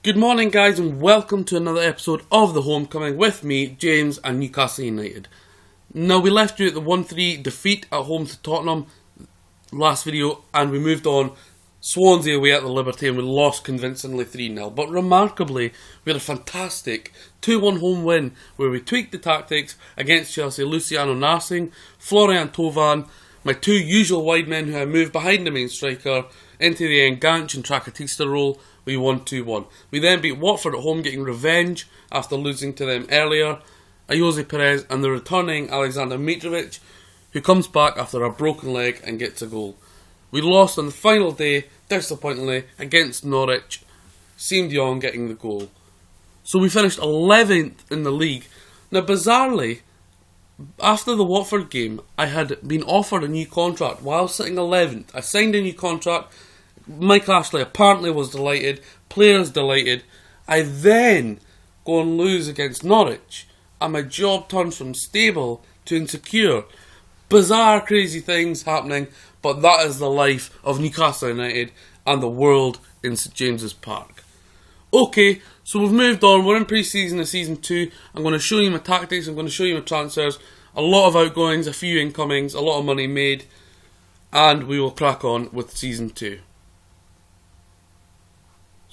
Good morning, guys, and welcome to another episode of The Homecoming with me, James, and Newcastle United. Now, we left you at the 1-3 defeat at home to Tottenham last video, and we moved on Swansea away at the Liberty, and we lost convincingly 3-0. But remarkably, we had a fantastic 2-1 home win where we tweaked the tactics against Chelsea. Luciano Narsing, Florian Thauvin, my two usual wide men who I moved behind the main striker into the Enganche and Tracatista role. We won 2-1. We then beat Watford at home, getting revenge after losing to them earlier. Jose Perez and the returning Alexander Mitrovic, who comes back after a broken leg and gets a goal. We lost on the final day, disappointingly, against Norwich. Siem de Jong getting the goal. So we finished 11th in the league. Now, bizarrely, after the Watford game, I had been offered a new contract while sitting 11th. I signed a new contract. Mike Ashley apparently was delighted. Players delighted. I then go and lose against Norwich, and my job turns from stable to insecure. Bizarre, crazy things happening, but that is the life of Newcastle United and the world in St James's Park. Okay, so we've moved on. We're in pre-season of Season 2. I'm going to show you my tactics. I'm going to show you my transfers. A lot of outgoings, a few incomings, a lot of money made, and we will crack on with Season 2.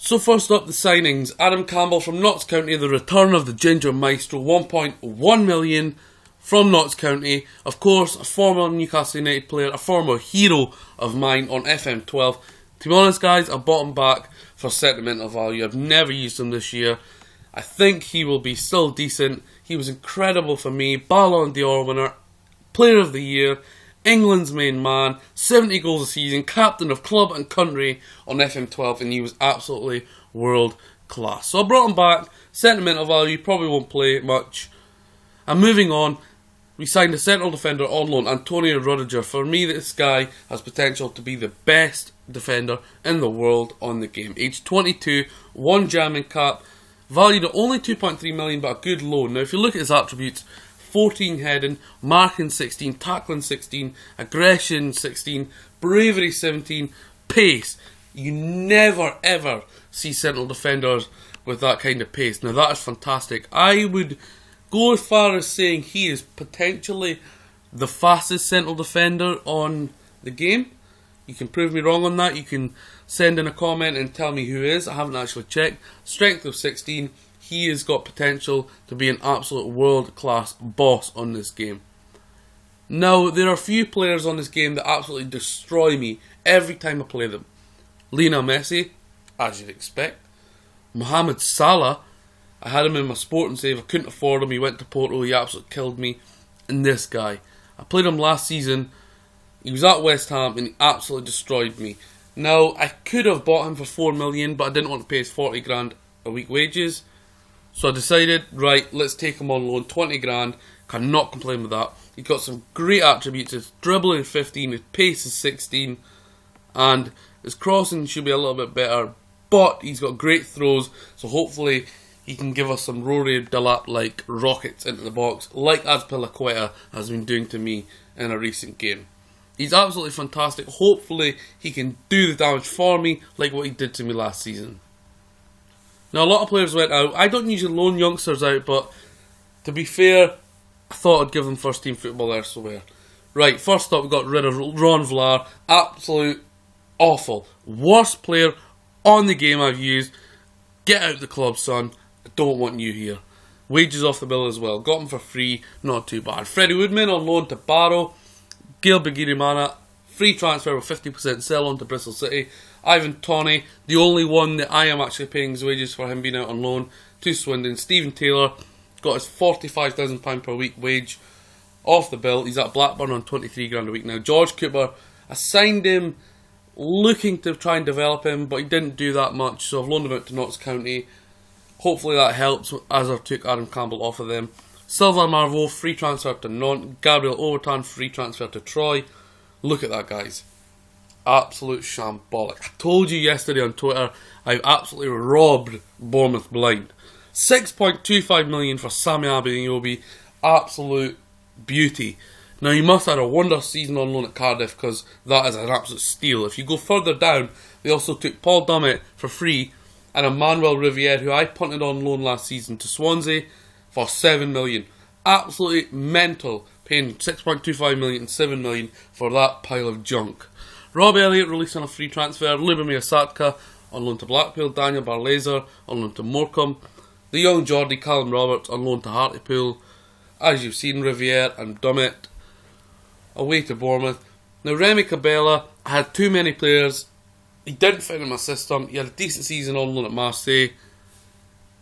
So first up, the signings. Adam Campbell from Notts County, the return of the Ginger Maestro, 1.1 million from Notts County. Of course, a former Newcastle United player, a former hero of mine on FM12. To be honest, guys, I bought him back for sentimental value. I've never used him this year. I think he will be still decent. He was incredible for me. Ballon d'Or winner, Player of the Year, England's main man, 70 goals a season, captain of club and country on FM12, and he was absolutely world class. So I brought him back, sentimental value, probably won't play much. And moving on, we signed a central defender on loan, Antonio Rudiger. For me, this guy has potential to be the best defender in the world on the game. Age 22, one jamming cap, valued at only 2.3 million, but a good loan. Now, if you look at his attributes, 14 heading, marking 16, tackling 16, aggression 16, bravery 17, pace. You never ever see central defenders with that kind of pace. Now that is fantastic. I would go as far as saying he is potentially the fastest central defender on the game. You can prove me wrong on that. You can send in a comment and tell me who is. I haven't actually checked. Strength of 16. He has got potential to be an absolute world-class boss on this game. Now, there are a few players on this game that absolutely destroy me every time I play them. Lionel Messi, as you'd expect. Mohamed Salah, I had him in my sporting save. I couldn't afford him. He went to Porto. He absolutely killed me. And this guy, I played him last season. He was at West Ham and he absolutely destroyed me. Now, I could have bought him for 4 million, but I didn't want to pay his 40 grand a week wages. So I decided, right, let's take him on loan, 20 grand, cannot complain with that. He's got some great attributes. His dribbling is 15, his pace is 16, and his crossing should be a little bit better, but he's got great throws, so hopefully he can give us some Rory Delap-like rockets into the box, like Azpilicueta has been doing to me in a recent game. He's absolutely fantastic. Hopefully he can do the damage for me, like what he did to me last season. Now, a lot of players went out. I don't usually loan youngsters out, but to be fair, I thought I'd give them first team football elsewhere. Right, first up, we got rid of Ron Vlaar. Absolute awful. Worst player on the game I've used. Get out the club, son. I don't want you here. Wages off the bill as well. Got him for free. Not too bad. Freddie Woodman on loan to Barrow. Gail Bigirimana. Free transfer with 50% sell on to Bristol City. Ivan Toney, the only one that I am actually paying his wages for him being out on loan to Swindon. Stephen Taylor got his £45,000 per week wage off the bill. He's at Blackburn on 23 grand a week now. George Cooper, I signed him looking to try and develop him, but he didn't do that much, so I've loaned him out to Notts County. Hopefully that helps as I took Adam Campbell off of them. Sylvain Marveau, free transfer to Nantes. Gabriel Overton, free transfer to Troy. Look at that, guys. Absolute shambolic. I told you yesterday on Twitter, I've absolutely robbed Bournemouth blind. 6.25 million for Sami Abiyobi. Absolute beauty. Now, he must have had a wonder season on loan at Cardiff, because that is an absolute steal. If you go further down, they also took Paul Dummett for free and Emmanuel Riviere, who I punted on loan last season to Swansea for 7 million. Absolutely mental, paying 6.25 million and 7 million for that pile of junk. Rob Elliott released on a free transfer, Lubomir Satka on loan to Blackpool, Daniel Barlaser on loan to Morecambe, the young Geordie Callum Roberts on loan to Hartlepool. As you've seen, Riviere and Dummett away to Bournemouth. Now Remy Cabella had too many players. He didn't fit in my system. He had a decent season on loan at Marseille.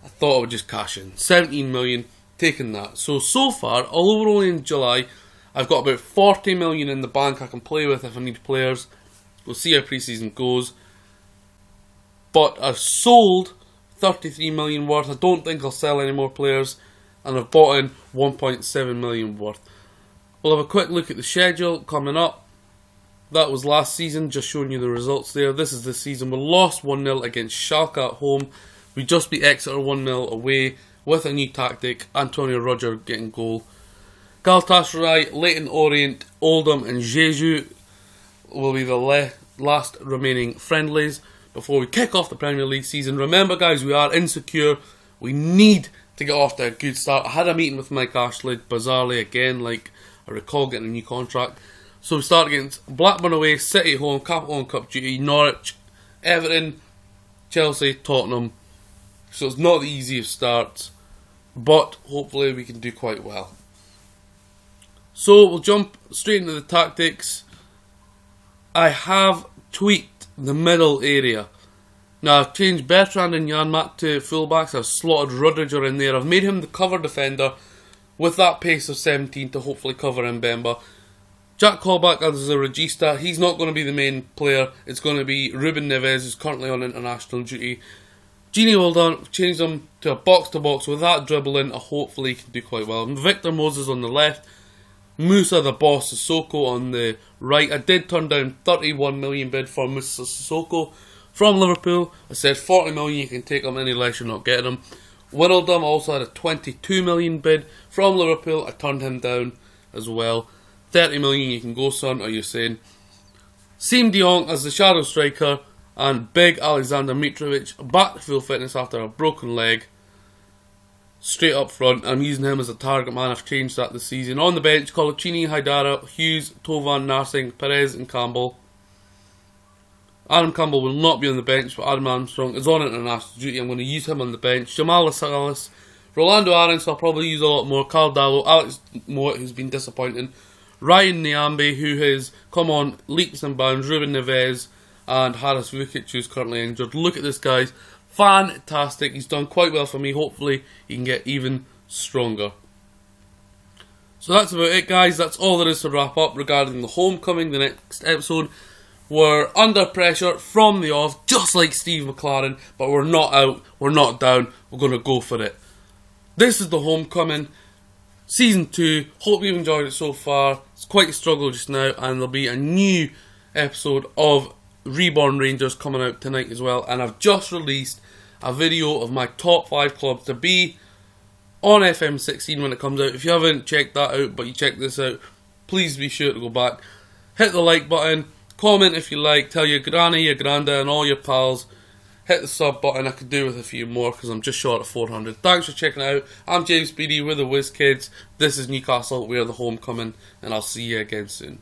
I thought I would just cash in. 17 million, taking that. So far, although we're only in July, I've got about 40 million in the bank I can play with if I need players. We'll see how pre-season goes. But I've sold 33 million worth. I don't think I'll sell any more players. And I've bought in 1.7 million worth. We'll have a quick look at the schedule coming up. That was last season, just showing you the results there. This is this season. We lost 1-0 against Schalke at home. We just beat Exeter 1-0 away with a new tactic. Antonio Roger getting goal. Galatasaray, Leyton Orient, Oldham and Jeju will be the last remaining friendlies before we kick off the Premier League season. Remember guys, we are insecure. We need to get off to a good start. I had a meeting with Mike Ashley, bizarrely again, like I recall getting a new contract. So we start against Blackburn away, City at home, Capital and Cup duty, Norwich, Everton, Chelsea, Tottenham. So it's not the easiest starts, but hopefully we can do quite well. So we'll jump straight into the tactics. I have tweaked the middle area. Now I've changed Bertrand and Janmaat to fullbacks. I've slotted Rudiger in there. I've made him the cover defender with that pace of 17 to hopefully cover Mbemba. Jack Colback as a regista. He's not going to be the main player. It's going to be Ruben Neves, who's currently on international duty. Gini Wildan, changed him to a box-to-box with that dribbling. Hopefully he can do quite well. Victor Moses on the left. Musa the Boss Sissoko on the right. I did turn down 31 million bid for Musa Sissoko from Liverpool. I said 40 million, you can take him, any less you're not getting him. Wijnaldum also had a 22 million bid from Liverpool. I turned him down as well. 30 million, you can go, son, are you saying? Siem de Jong as the shadow striker, and big Alexander Mitrovic back to full fitness after a broken leg. Straight up front, I'm using him as a target man. I've changed that this season. On the bench, Colaccini, Haidara, Hughes, Tovan, Narsing, Perez and Campbell. Adam Campbell will not be on the bench, but Adam Armstrong is on international duty. I'm going to use him on the bench. Jamal Lascelles, Rolando Aarons, I'll probably use a lot more. Carl Dallo, Alex Mowat, who's been disappointing. Ryan Niambi, who has come on leaps and bounds. Ruben Neves and Haris Vukic, who's currently injured. Look at this, guys. Fantastic. He's done quite well for me. Hopefully he can get even stronger. So that's about it, guys. That's all there is to wrap up regarding the homecoming. The next episode, we're under pressure from the off, just like Steve McLaren, but we're not out, we're not down, we're going to go for it. This is the homecoming, Season 2. Hope you've enjoyed it so far. It's quite a struggle just now, and there'll be a new episode of Reborn Rangers coming out tonight as well. And I've just released a video of my top 5 clubs to be on FM16 when it comes out. If you haven't checked that out, but you check this out, please be sure to go back. Hit the like button, comment if you like, tell your granny, your granda and all your pals. Hit the sub button. I could do with a few more because I'm just short of 400. Thanks for checking it out. I'm James Beattie, we're the Whiz Kids. This is Newcastle, we're the homecoming, and I'll see you again soon.